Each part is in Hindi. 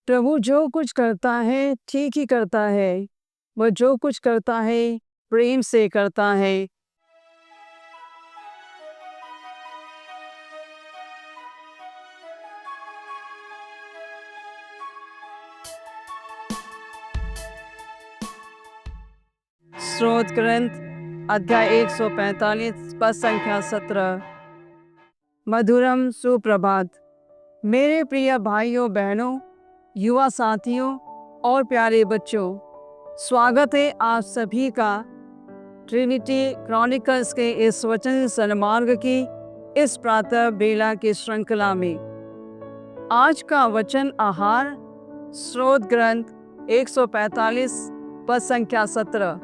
प्रभु जो कुछ करता है ठीक ही करता है। वह जो कुछ करता है प्रेम से करता है। स्रोत ग्रंथ अध्याय 145 पद संख्या 17। मधुरम सुप्रभात। मेरे प्रिय भाइयों बहनों, युवा साथियों और प्यारे बच्चों, स्वागत है आप सभी का ट्रिनिटी क्रॉनिकल्स के इस वचन सन्मार्ग की इस प्रातः बेला की श्रृंखला में। आज का वचन आहार स्रोत ग्रंथ 145 पद संख्या 17।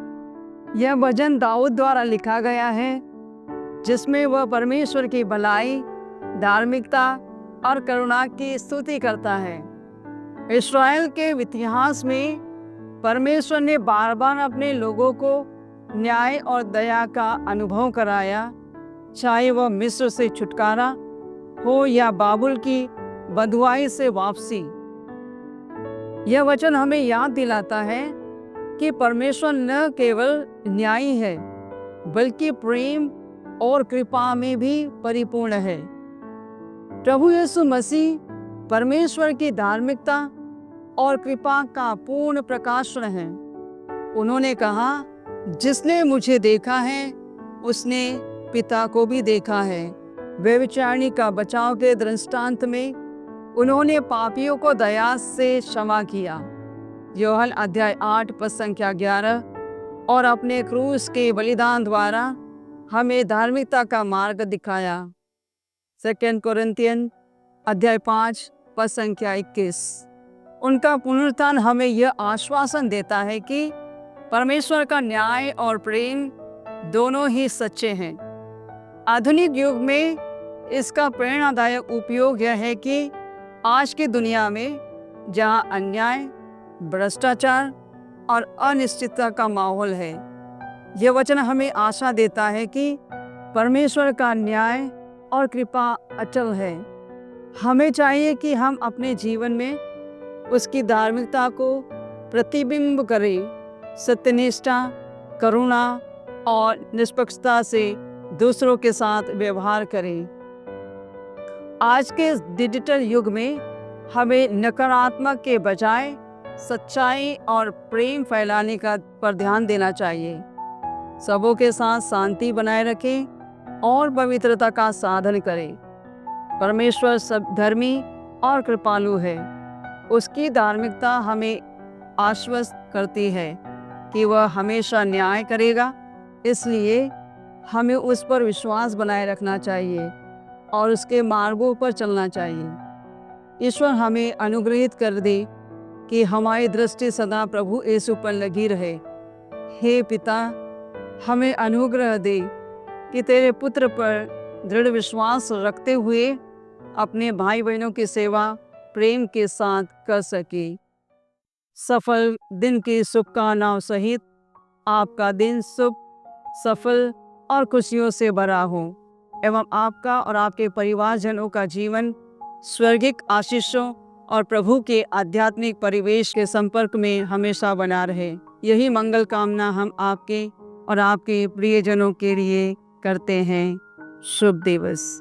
यह भजन दाऊद द्वारा लिखा गया है, जिसमें वह परमेश्वर की भलाई, धार्मिकता और करुणा की स्तुति करता है। इस्राएल के इतिहास में परमेश्वर ने बार बार अपने लोगों को न्याय और दया का अनुभव कराया, चाहे वह मिस्र से छुटकारा हो या बाबुल की बंधुआई से वापसी। यह वचन हमें याद दिलाता है कि परमेश्वर न केवल न्यायी है, बल्कि प्रेम और कृपा में भी परिपूर्ण है। प्रभु यीशु मसीह परमेश्वर की धार्मिकता और कृपा का पूर्ण प्रकाशन है। उन्होंने कहा, जिसने मुझे देखा है उसने पिता को भी देखा है। व्यभिचारिणी का बचाव के दृष्टांत में उन्होंने पापियों को दया से क्षमा किया। यूहन्ना अध्याय 8 पद संख्या 11। और अपने क्रूस के बलिदान द्वारा हमें धार्मिकता का मार्ग दिखाया। 2 कोरिन्थियन अध्याय 5 पद संख्या 21। उनका पुनरुत्थान हमें यह आश्वासन देता है कि परमेश्वर का न्याय और प्रेम दोनों ही सच्चे हैं। आधुनिक युग में इसका प्रेरणादायक उपयोग यह है कि आज की दुनिया में जहां अन्याय, भ्रष्टाचार और अनिश्चितता का माहौल है, यह वचन हमें आशा देता है कि परमेश्वर का न्याय और कृपा अचल है। हमें चाहिए कि हम अपने जीवन में उसकी धार्मिकता को प्रतिबिंब करें, सत्यनिष्ठा, करुणा और निष्पक्षता से दूसरों के साथ व्यवहार करें। आज के डिजिटल युग में हमें नकारात्मक के बजाय सच्चाई और प्रेम फैलाने का पर ध्यान देना चाहिए। सबों के साथ शांति बनाए रखें और पवित्रता का साधन करें। परमेश्वर सब धर्मी और कृपालु है। उसकी धार्मिकता हमें आश्वस्त करती है कि वह हमेशा न्याय करेगा। इसलिए हमें उस पर विश्वास बनाए रखना चाहिए और उसके मार्गों पर चलना चाहिए। ईश्वर हमें अनुग्रहित कर दे कि हमारी दृष्टि सदा प्रभु यीशु पर लगी रहे। हे पिता, हमें अनुग्रह दे कि तेरे पुत्र पर दृढ़ विश्वास रखते हुए अपने भाई बहनों की सेवा प्रेम के साथ कर सके। सफल दिन की शुभकामनाओं सहित आपका दिन शुभ, सफल और खुशियों से भरा हो एवं आपका और आपके परिवारजनों का जीवन स्वर्गिक आशीषों और प्रभु के आध्यात्मिक परिवेश के संपर्क में हमेशा बना रहे। यही मंगल कामना हम आपके और आपके प्रियजनों के लिए करते हैं। शुभ दिवस।